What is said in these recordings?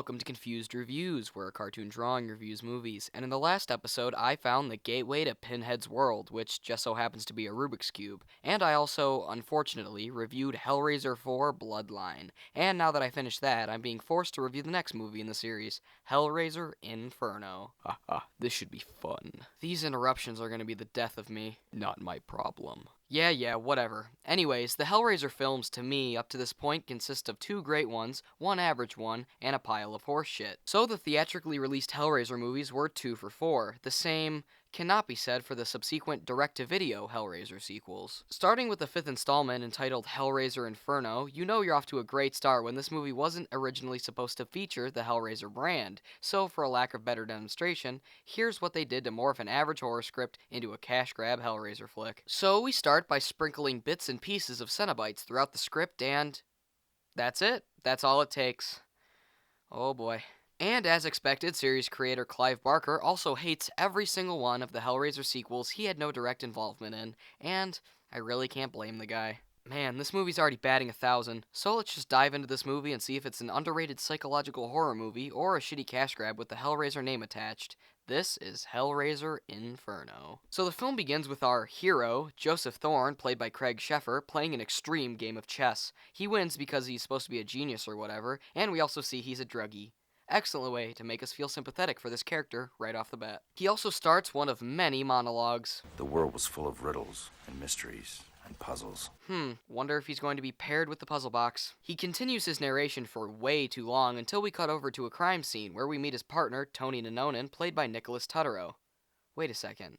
welcome to Confused Reviews, where a cartoon drawing reviews movies. And in the last episode, I found the gateway to Pinhead's world, which just so happens to be a Rubik's Cube. And I also, unfortunately, reviewed Hellraiser IV Bloodline. And now that I finished that, I'm being forced to review the next movie in the series, Hellraiser Inferno. Haha, this should be fun. These interruptions are gonna be the death of me. Not my problem. Yeah, whatever. Anyways, the Hellraiser films, to me, up to this point, consist of two great ones, one average one, and a pile of horse shit. So the theatrically released Hellraiser movies were 2 for 4. The same cannot be said for the subsequent direct-to-video Hellraiser sequels. Starting with the 5th installment entitled Hellraiser Inferno, you know you're off to a great start when this movie wasn't originally supposed to feature the Hellraiser brand. So for a lack of better demonstration, here's what they did to morph an average horror script into a cash-grab Hellraiser flick. So we start by sprinkling bits and pieces of Cenobites throughout the script, and that's it. That's all it takes. Oh boy. And as expected, series creator Clive Barker also hates every single one of the Hellraiser sequels he had no direct involvement in, and I really can't blame the guy. Man, this movie's already batting 1,000, so let's just dive into this movie and see if it's an underrated psychological horror movie or a shitty cash grab with the Hellraiser name attached. This is Hellraiser Inferno. So the film begins with our hero, Joseph Thorne, played by Craig Sheffer, playing an extreme game of chess. He wins because he's supposed to be a genius or whatever, and we also see he's a druggie. Excellent way to make us feel sympathetic for this character right off the bat. He also starts one of many monologues. The world was full of riddles and mysteries and puzzles. Wonder if he's going to be paired with the puzzle box. He continues his narration for way too long until we cut over to a crime scene where we meet his partner, Tony Nanonin, played by Nicholas Tutterow. Wait a second.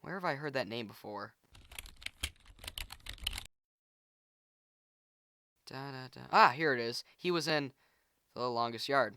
Where have I heard that name before? Ah, here it is. He was in The Longest Yard.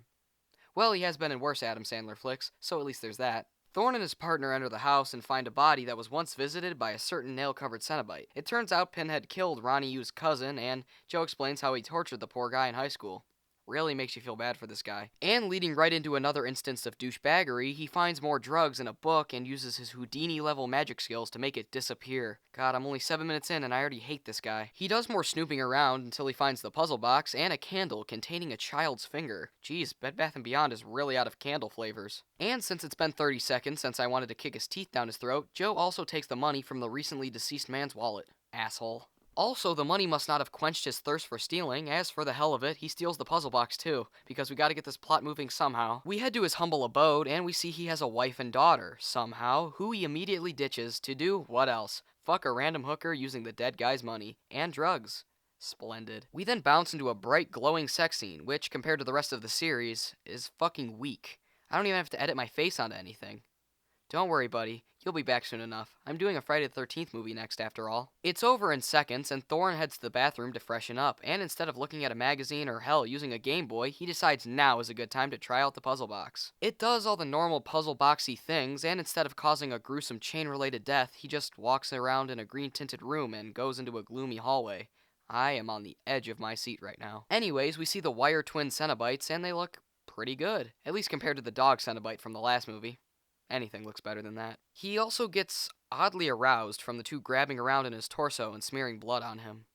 Well, he has been in worse Adam Sandler flicks, so at least there's that. Thorne and his partner enter the house and find a body that was once visited by a certain nail-covered Cenobite. It turns out Pinhead killed Ronnie Yu's cousin, and Joe explains how he tortured the poor guy in high school. Really makes you feel bad for this guy. And leading right into another instance of douchebaggery, he finds more drugs in a book and uses his Houdini-level magic skills to make it disappear. God, I'm only 7 minutes in and I already hate this guy. He does more snooping around until he finds the puzzle box and a candle containing a child's finger. Jeez, Bed Bath & Beyond is really out of candle flavors. And since it's been 30 seconds since I wanted to kick his teeth down his throat, Joe also takes the money from the recently deceased man's wallet. Asshole. Also, the money must not have quenched his thirst for stealing, as for the hell of it, he steals the puzzle box too, because we gotta get this plot moving somehow. We head to his humble abode, and we see he has a wife and daughter, somehow, who he immediately ditches to do what else? Fuck a random hooker using the dead guy's money. And drugs. Splendid. We then bounce into a bright, glowing sex scene, which, compared to the rest of the series, is fucking weak. I don't even have to edit my face onto anything. Don't worry, buddy. You'll be back soon enough. I'm doing a Friday the 13th movie next, after all. It's over in seconds, and Thorne heads to the bathroom to freshen up, and instead of looking at a magazine or hell using a Game Boy, he decides now is a good time to try out the puzzle box. It does all the normal puzzle boxy things, and instead of causing a gruesome chain-related death, he just walks around in a green-tinted room and goes into a gloomy hallway. I am on the edge of my seat right now. Anyways, we see the wire twin Cenobites, and they look pretty good, at least compared to the dog Cenobite from the last movie. Anything looks better than that. He also gets oddly aroused from the two grabbing around in his torso and smearing blood on him.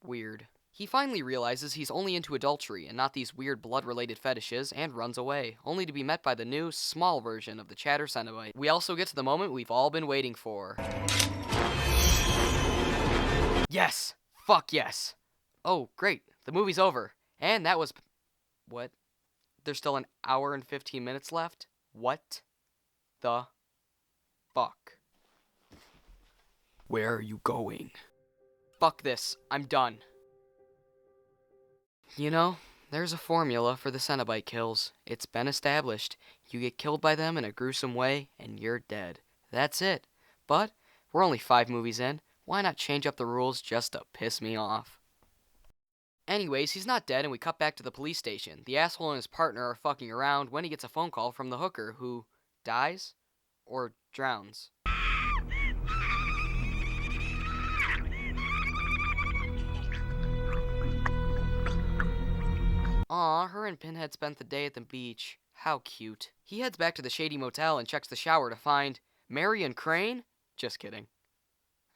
Weird. He finally realizes he's only into adultery and not these weird blood-related fetishes and runs away, only to be met by the new, small version of the Chatter Cenobite. We also get to the moment we've all been waiting for. Yes! Fuck yes! Oh, great. The movie's over. And that was... What? There's still an hour and 15 minutes left? What the fuck? Where are you going? Fuck this. I'm done. You know, there's a formula for the Cenobite kills. It's been established. You get killed by them in a gruesome way, and you're dead. That's it. But we're only 5 movies in. Why not change up the rules just to piss me off? Anyways, he's not dead, and we cut back to the police station. The asshole and his partner are fucking around when he gets a phone call from the hooker, who dies? Or drowns? Aw, her and Pinhead spent the day at the beach. How cute. He heads back to the shady motel and checks the shower to find Marion Crane? Just kidding.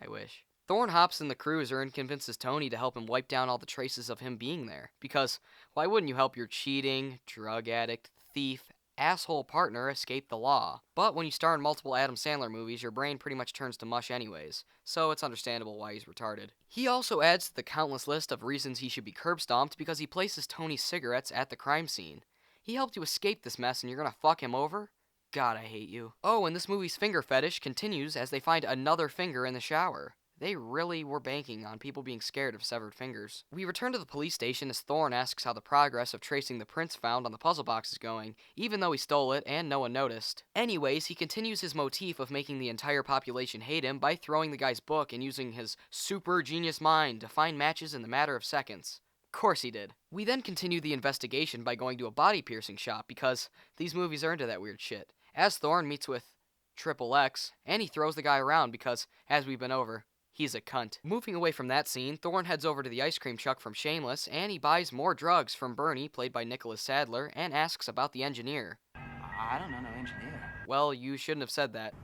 I wish. Thorne hops in the cruiser and convinces Tony to help him wipe down all the traces of him being there. Because why wouldn't you help your cheating, drug addict, thief, asshole partner escape the law? But when you star in multiple Adam Sandler movies, your brain pretty much turns to mush anyways, so it's understandable why he's retarded. He also adds to the countless list of reasons he should be curb stomped because he places Tony's cigarettes at the crime scene. He helped you escape this mess and you're gonna fuck him over? God, I hate you. Oh, and this movie's finger fetish continues as they find another finger in the shower. They really were banking on people being scared of severed fingers. We return to the police station as Thorne asks how the progress of tracing the prints found on the puzzle box is going, even though he stole it and no one noticed. Anyways, he continues his motif of making the entire population hate him by throwing the guy's book and using his super genius mind to find matches in the matter of seconds. Of course he did. We then continue the investigation by going to a body piercing shop because these movies are into that weird shit. As Thorne meets with Triple X, and he throws the guy around because, as we've been over, he's a cunt. Moving away from that scene, Thorne heads over to the ice cream truck from Shameless, and he buys more drugs from Bernie, played by Nicholas Sadler, and asks about the engineer. I don't know no engineer. Well, you shouldn't have said that.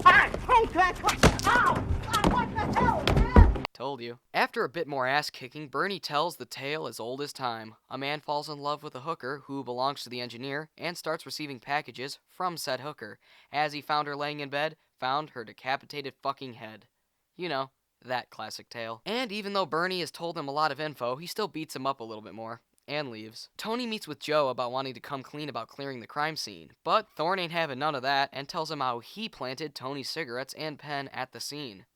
I hate that! Ow! Oh, what the hell, man? Told you. After a bit more ass-kicking, Bernie tells the tale as old as time. A man falls in love with a hooker who belongs to the engineer and starts receiving packages from said hooker. As he found her laying in bed, found her decapitated fucking head. You know, that classic tale. And even though Bernie has told him a lot of info, he still beats him up a little bit more. And leaves. Tony meets with Joe about wanting to come clean about clearing the crime scene. But Thorne ain't having none of that and tells him how he planted Tony's cigarettes and pen at the scene.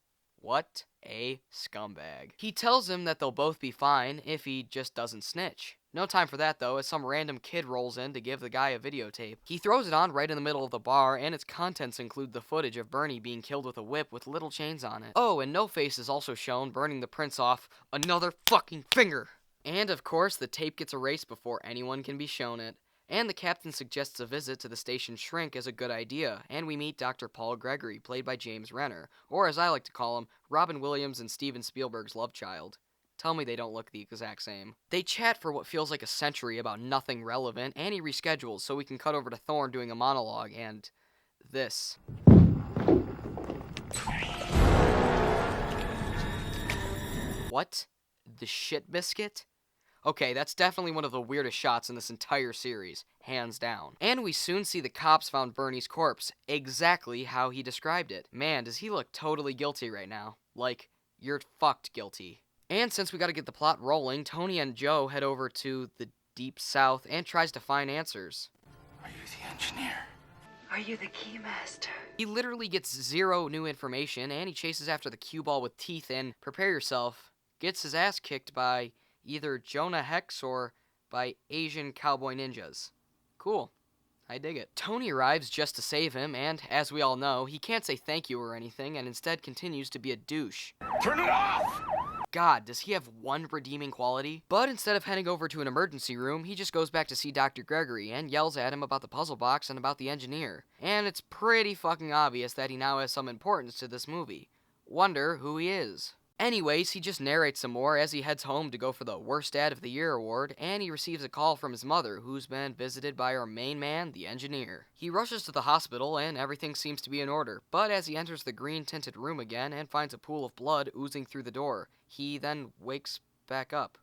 What a scumbag. He tells him that they'll both be fine if he just doesn't snitch. No time for that though, as some random kid rolls in to give the guy a videotape. He throws it on right in the middle of the bar, and its contents include the footage of Bernie being killed with a whip with little chains on it. Oh, and No Face is also shown burning the prints off another fucking finger. And of course, the tape gets erased before anyone can be shown it. And the captain suggests a visit to the station shrink is a good idea, and we meet Dr. Paul Gregory, played by James Renner, or as I like to call him, Robin Williams and Steven Spielberg's love child. Tell me they don't look the exact same. They chat for what feels like a century about nothing relevant, and he reschedules so we can cut over to Thorne doing a monologue, and this. What? The shit biscuit? Okay, that's definitely one of the weirdest shots in this entire series, hands down. And we soon see the cops found Bernie's corpse, exactly how he described it. Man, does he look totally guilty right now. Like, you're fucked guilty. And since we gotta get the plot rolling, Tony and Joe head over to the Deep South and tries to find answers. Are you the engineer? Are you the keymaster? He literally gets zero new information, and he chases after the cue ball with teeth and, prepare yourself, gets his ass kicked by either Jonah Hex or by Asian cowboy ninjas. Cool. I dig it. Tony arrives just to save him, and, as we all know, he can't say thank you or anything, and instead continues to be a douche. Turn it off! God, does he have one redeeming quality? But instead of heading over to an emergency room, he just goes back to see Dr. Gregory and yells at him about the puzzle box and about the engineer. And it's pretty fucking obvious that he now has some importance to this movie. Wonder who he is. Anyways, he just narrates some more as he heads home to go for the Worst Dad of the Year award, and he receives a call from his mother, who's been visited by our main man, the engineer. He rushes to the hospital, and everything seems to be in order, but as he enters the green-tinted room again and finds a pool of blood oozing through the door, he then wakes back up.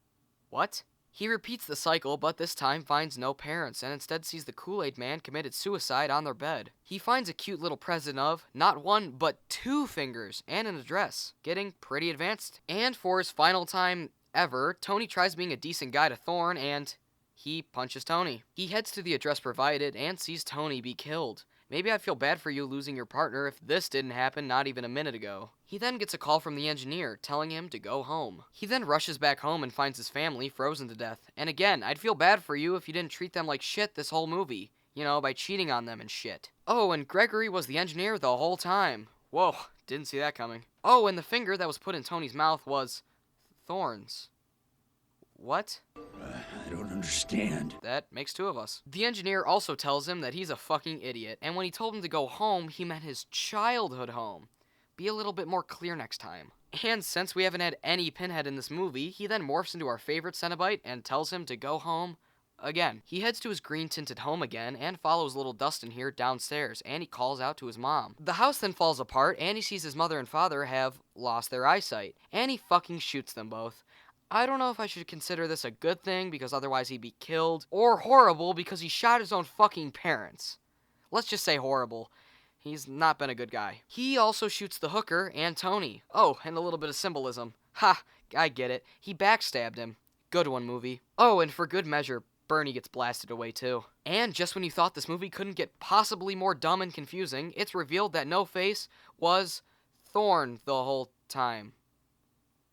What? He repeats the cycle, but this time finds no parents, and instead sees the Kool-Aid Man committed suicide on their bed. He finds a cute little present of, not one, but 2 fingers, and an address. Getting pretty advanced. And for his final time ever, Tony tries being a decent guy to Thorne, and he punches Tony. He heads to the address provided, and sees Tony be killed. Maybe I'd feel bad for you losing your partner if this didn't happen not even a minute ago. He then gets a call from the engineer, telling him to go home. He then rushes back home and finds his family frozen to death. And again, I'd feel bad for you if you didn't treat them like shit this whole movie. You know, by cheating on them and shit. Oh, and Gregory was the engineer the whole time. Whoa, didn't see that coming. Oh, and the finger that was put in Tony's mouth was Thorne's. What? I don't understand. That makes 2 of us. The engineer also tells him that he's a fucking idiot, and when he told him to go home, he meant his childhood home. Be a little bit more clear next time. And since we haven't had any Pinhead in this movie, he then morphs into our favorite Cenobite and tells him to go home Again, he heads to his green-tinted home again and follows little Dustin here downstairs, and he calls out to his mom. The house then falls apart, and he sees his mother and father have lost their eyesight, and he fucking shoots them both. I don't know if I should consider this a good thing because otherwise he'd be killed, or horrible because he shot his own fucking parents. Let's just say horrible. He's not been a good guy. He also shoots the hooker and Tony. Oh, and a little bit of symbolism. Ha, I get it. He backstabbed him. Good one, movie. Oh, and for good measure, Bernie gets blasted away too. And just when you thought this movie couldn't get possibly more dumb and confusing, it's revealed that No Face was Thorne the whole time.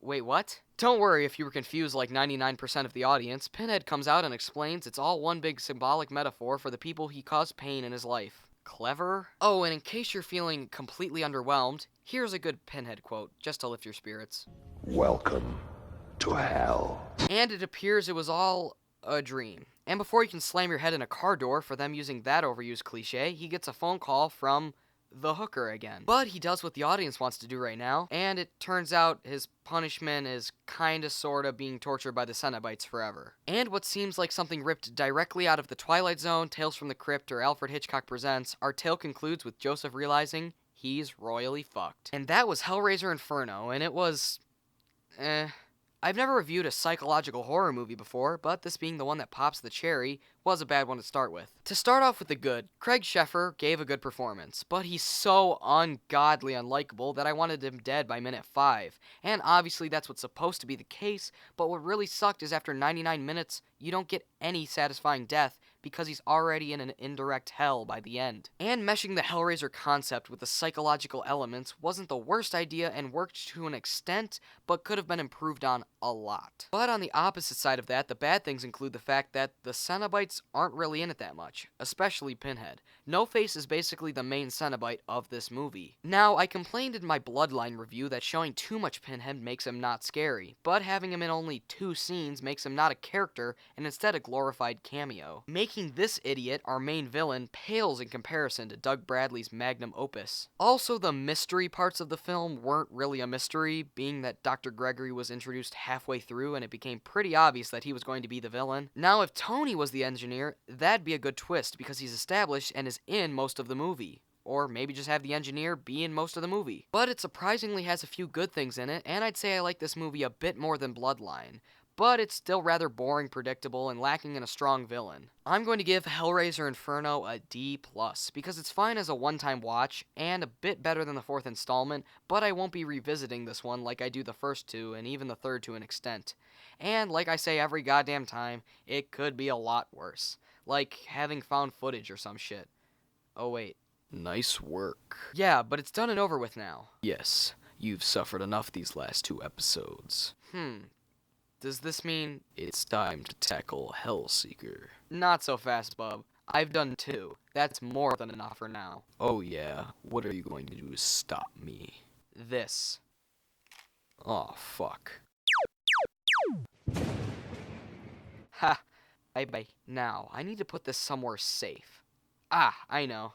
Wait, what? Don't worry if you were confused like 99% of the audience. Pinhead comes out and explains it's all one big symbolic metaphor for the people he caused pain in his life. Clever? Oh, and in case you're feeling completely underwhelmed, here's a good Pinhead quote, just to lift your spirits. Welcome to hell. And it appears it was all a dream. And before you can slam your head in a car door for them using that overused cliche, he gets a phone call from the hooker again. But he does what the audience wants to do right now, and it turns out his punishment is kinda sorta being tortured by the Cenobites forever. And what seems like something ripped directly out of The Twilight Zone, Tales from the Crypt, or Alfred Hitchcock Presents, our tale concludes with Joseph realizing he's royally fucked. And that was Hellraiser Inferno, and it was... I've never reviewed a psychological horror movie before, but this being the one that pops the cherry was a bad one to start with. To start off with the good, Craig Sheffer gave a good performance, but he's so ungodly unlikable that I wanted him dead by minute 5. And obviously that's what's supposed to be the case, but what really sucked is after 99 minutes, you don't get any satisfying death because he's already in an indirect hell by the end. And meshing the Hellraiser concept with the psychological elements wasn't the worst idea and worked to an extent, but could have been improved on a lot. But on the opposite side of that, the bad things include the fact that the Cenobites aren't really in it that much, especially Pinhead. No Face is basically the main Cenobite of this movie. Now, I complained in my Bloodline review that showing too much Pinhead makes him not scary, but having him in only 2 scenes makes him not a character and instead a glorified cameo. Making this idiot our main villain pales in comparison to Doug Bradley's magnum opus. Also, the mystery parts of the film weren't really a mystery, being that Dr. Gregory was introduced halfway through and it became pretty obvious that he was going to be the villain. Now, if Tony was the engineer, that'd be a good twist because he's established and is in most of the movie. Or maybe just have the engineer be in most of the movie. But it surprisingly has a few good things in it, and I'd say I like this movie a bit more than Bloodline. But it's still rather boring, predictable, and lacking in a strong villain. I'm going to give Hellraiser Inferno a D+, because it's fine as a one-time watch, and a bit better than the 4th installment, but I won't be revisiting this one like I do the first 2, and even the third to an extent. And like I say every goddamn time, it could be a lot worse. Like having found footage or some shit. Oh wait. Nice work. Yeah, but it's done and over with now. Yes, you've suffered enough these last 2 episodes. Does this mean it's time to tackle Hellseeker? Not so fast, bub. I've done 2. That's more than enough for now. Oh yeah, what are you going to do to stop me? This. Aw, fuck. Ha! Bye-bye. Now, I need to put this somewhere safe. Ah, I know.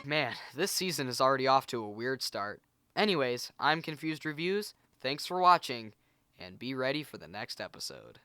Man, this season is already off to a weird start. Anyways, I'm Confused Reviews, thanks for watching, and be ready for the next episode.